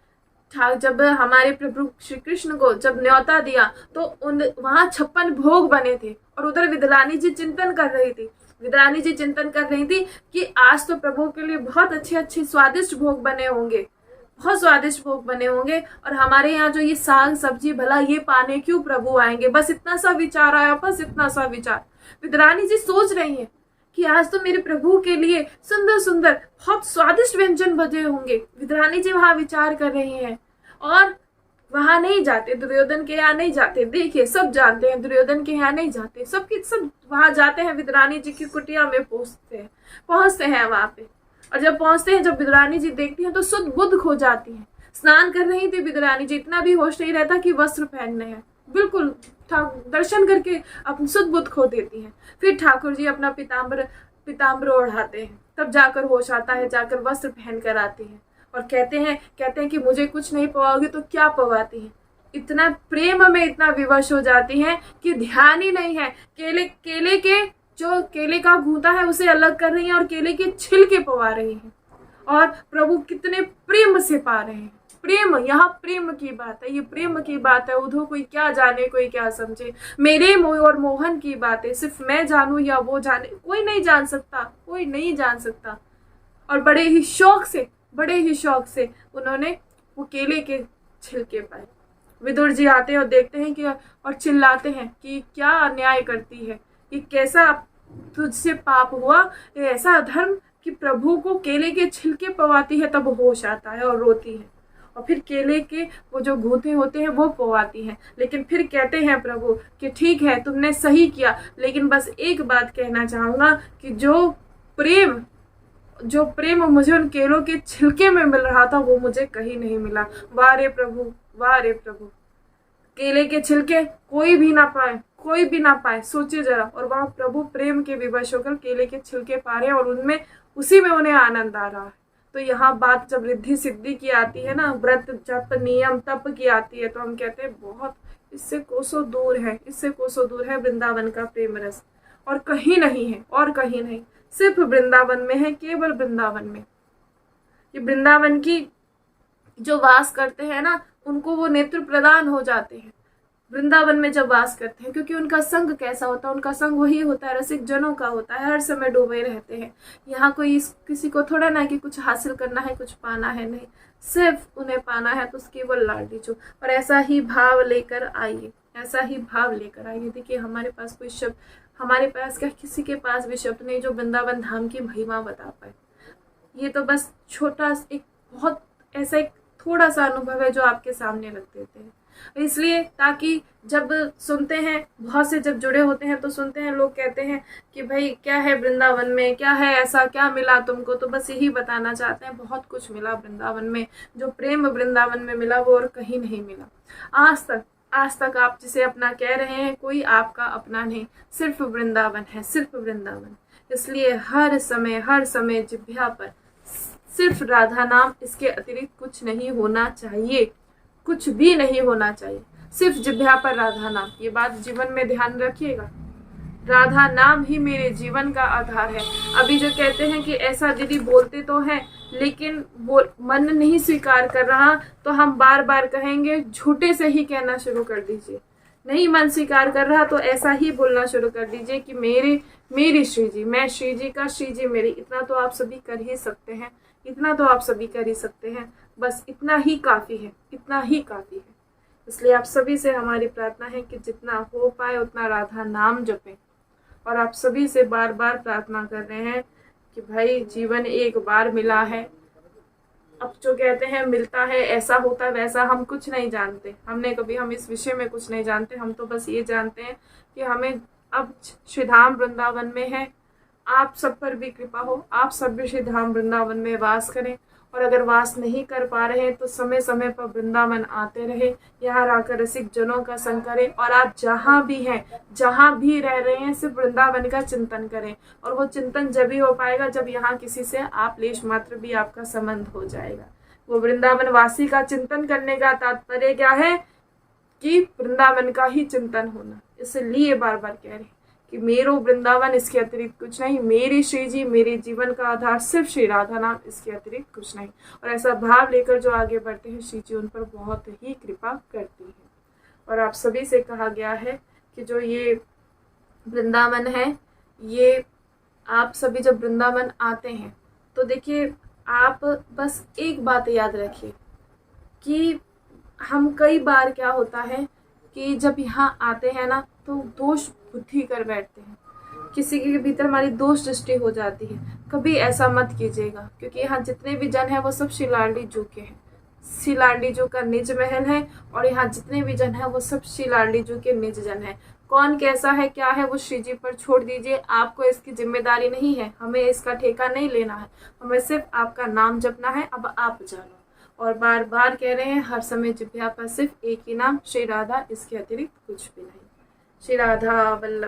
जब हमारे प्रभु श्री कृष्ण को जब न्योता दिया तो वहां 56 भोग बने थे, और उधर विद्रानी जी चिंतन कर रही थी कि आज तो प्रभु के लिए बहुत अच्छे स्वादिष्ट भोग बने होंगे, और हमारे यहाँ जो ये साग सब्जी, भला ये पाने क्यों प्रभु आएंगे? बस इतना सा विचार आया, विद्रानी जी सोच रही है कि आज तो मेरे प्रभु के लिए सुंदर बहुत स्वादिष्ट व्यंजन बने होंगे। विद्रानी जी वहां विचार कर रही हैं और वहां नहीं जाते, दुर्योधन के यहाँ नहीं जाते। देखिए सब जानते हैं दुर्योधन के यहाँ नहीं जाते, सब वहां जाते हैं, विद्रानी जी की कुटिया में पहुंचते हैं वहां पे। और जब पहुंचते हैं, जब विदुरानी जी देखती हैं तो सुध बुध खो जाती हैं। स्नान कर रही थी विदुरानी जी, इतना भी होश नहीं रहता कि वस्त्र पहनने हैं, बिल्कुल दर्शन करके अपनी सुध बुध खो देती हैं। फिर ठाकुर जी अपना पीताम्बर ओढ़ाते हैं, तब जाकर होश आता है, जाकर वस्त्र पहन कर आती हैं और कहते हैं कि मुझे कुछ नहीं पवाओगे तो क्या पवाती हैं। इतना प्रेम में इतना विवश हो जाती हैं कि ध्यान ही नहीं है। केले के जो केले का गूंदा है उसे अलग कर रही हैं और केले के छिलके पवा रही हैं, और प्रभु कितने प्रेम से पा रहे हैं। प्रेम, यहाँ प्रेम की बात है, ये प्रेम की बात है। उधर कोई क्या जाने, कोई क्या समझे, मेरे और मोहन की बात है। सिर्फ मैं जानूं या वो जाने, कोई नहीं जान सकता, कोई नहीं जान सकता। और बड़े ही शौक से उन्होंने वो केले के छिलके पाए। विदुर जी आते हैं और देखते हैं कि, और चिल्लाते हैं कि क्या अन्याय करती है, कि कैसा तुझसे पाप हुआ, ऐसा अधर्म कि प्रभु को केले के छिलके पवाती है। तब होश आता है और रोती है, और फिर केले के वो जो गूंथे होते हैं वो पवाती हैं। लेकिन फिर कहते हैं प्रभु कि ठीक है, तुमने सही किया, लेकिन बस एक बात कहना चाहूंगा कि जो प्रेम मुझे उन केलों के छिलके में मिल रहा था वो मुझे कहीं नहीं मिला। वाह रे प्रभु, वाह रे प्रभु, केले के छिलके कोई भी ना पाए, सोचिए जरा। और वहां प्रभु प्रेम के विवश होकर केले के छिलके पा रहे हैं और उसी में उन्हें आनंद आ रहा है। तो यहाँ बात जब रिद्धि सिद्धि की आती है ना, व्रत जप नियम तप की आती है, तो हम कहते हैं बहुत इससे कोसों दूर है वृंदावन का प्रेम रस, और कहीं नहीं, सिर्फ वृंदावन में है, केवल वृंदावन में। ये वृंदावन की जो वास करते हैं ना, उनको वो नेत्र प्रदान हो जाते हैं वृंदावन में जब वास करते हैं, क्योंकि उनका संग कैसा होता है, उनका संग वही होता है, रसिक जनों का होता है, हर समय डूबे रहते हैं। यहाँ कोई किसी को थोड़ा ना कि कुछ हासिल करना है, कुछ पाना है, नहीं, सिर्फ उन्हें पाना है, तो केवल लाडी जो। और ऐसा ही भाव लेकर आइए, देखिए हमारे पास कोई शब्द, हमारे पास क्या, किसी के पास भी शब्द नहीं जो वृंदावन धाम की महिमा बता पाए। ये तो बस बहुत ऐसा एक थोड़ा सा अनुभव है जो आपके सामने रख देते हैं। इसलिए ताकि जब सुनते हैं, बहुत से जब जुड़े होते हैं तो सुनते हैं, लोग कहते हैं कि भाई क्या है वृंदावन में, क्या है ऐसा, क्या मिला तुमको, तो बस यही बताना चाहते हैं, बहुत कुछ मिला वृंदावन में। जो प्रेम वृंदावन में मिला वो और कहीं नहीं मिला। आज तक आप जिसे अपना कह रहे हैं, कोई आपका अपना नहीं, सिर्फ वृंदावन है, सिर्फ वृंदावन। इसलिए हर समय जिह्वा पर सिर्फ राधा नाम, इसके अतिरिक्त कुछ नहीं होना चाहिए, कुछ भी नहीं होना चाहिए, सिर्फ जिह्वा पर राधा नाम। ये बात जीवन में ध्यान रखिएगा, राधा नाम ही मेरे जीवन का आधार है। अभी जो कहते हैं कि ऐसा दीदी बोलते तो हैं लेकिन मन नहीं स्वीकार कर रहा, तो हम बार बार कहेंगे झूठे से ही कहना शुरू कर दीजिए। नहीं मन स्वीकार कर रहा तो ऐसा ही बोलना शुरू कर दीजिए कि मेरी श्री जी, मैं श्री जी का, श्री जी मेरी। इतना तो आप सभी कर ही सकते हैं, बस इतना ही काफ़ी है। इसलिए आप सभी से हमारी प्रार्थना है कि जितना हो पाए उतना राधा नाम जपें। और आप सभी से बार बार प्रार्थना कर रहे हैं कि भाई जीवन एक बार मिला है। अब जो कहते हैं मिलता है, ऐसा होता है वैसा, हम कुछ नहीं जानते, हम इस विषय में कुछ नहीं जानते। हम तो बस ये जानते हैं कि हमें अब श्रीधाम वृंदावन में है। आप सब पर भी कृपा हो, आप सब भी श्रीधाम वृंदावन में वास करें। और अगर वास नहीं कर पा रहे हैं तो समय समय पर वृंदावन आते रहे, यहाँ आकर रसिक जनों का संग करें। और आप जहाँ भी हैं, जहाँ भी रह रहे हैं, सिर्फ वृंदावन का चिंतन करें। और वो चिंतन जब ही हो पाएगा जब यहाँ किसी से आप लेश मात्र भी आपका संबंध हो जाएगा। वो वृंदावन वासी का चिंतन करने का तात्पर्य क्या है कि वृंदावन का ही चिंतन होना। इसलिए बार बार कह रहे हैं कि मेरो वृंदावन, इसके अतिरिक्त कुछ नहीं। मेरी श्री जी, मेरे जीवन का आधार सिर्फ श्री राधा नाम, इसके अतिरिक्त कुछ नहीं। और ऐसा भाव लेकर जो आगे बढ़ते हैं, श्री जी उन पर बहुत ही कृपा करती है। और आप सभी से कहा गया है कि जो ये वृंदावन है, ये आप सभी जब वृंदावन आते हैं तो देखिए, आप बस एक बात याद रखिए कि हम कई बार क्या होता है कि जब यहाँ आते हैं ना तो दोष बुद्धि कर बैठते हैं, किसी के भीतर हमारी दोष दृष्टि हो जाती है। कभी ऐसा मत कीजिएगा, क्योंकि यहाँ जितने भी जन हैं वो सब श्री लाडली जू के हैं। श्री लाडली जू का निज महल है और यहाँ जितने भी जन हैं वो सब श्री लाडली जू के निज जन हैं। कौन कैसा है क्या है वो श्री जी पर छोड़ दीजिए, आपको इसकी जिम्मेदारी नहीं है, हमें इसका ठेका नहीं लेना है, हमें सिर्फ आपका नाम जपना है। अब आप जानो। और बार बार कह रहे हैं हर समय जिह्वा पर सिर्फ एक ही नाम, श्री राधा, इसके अतिरिक्त कुछ भी नहीं। श्री राधा वल्लभ।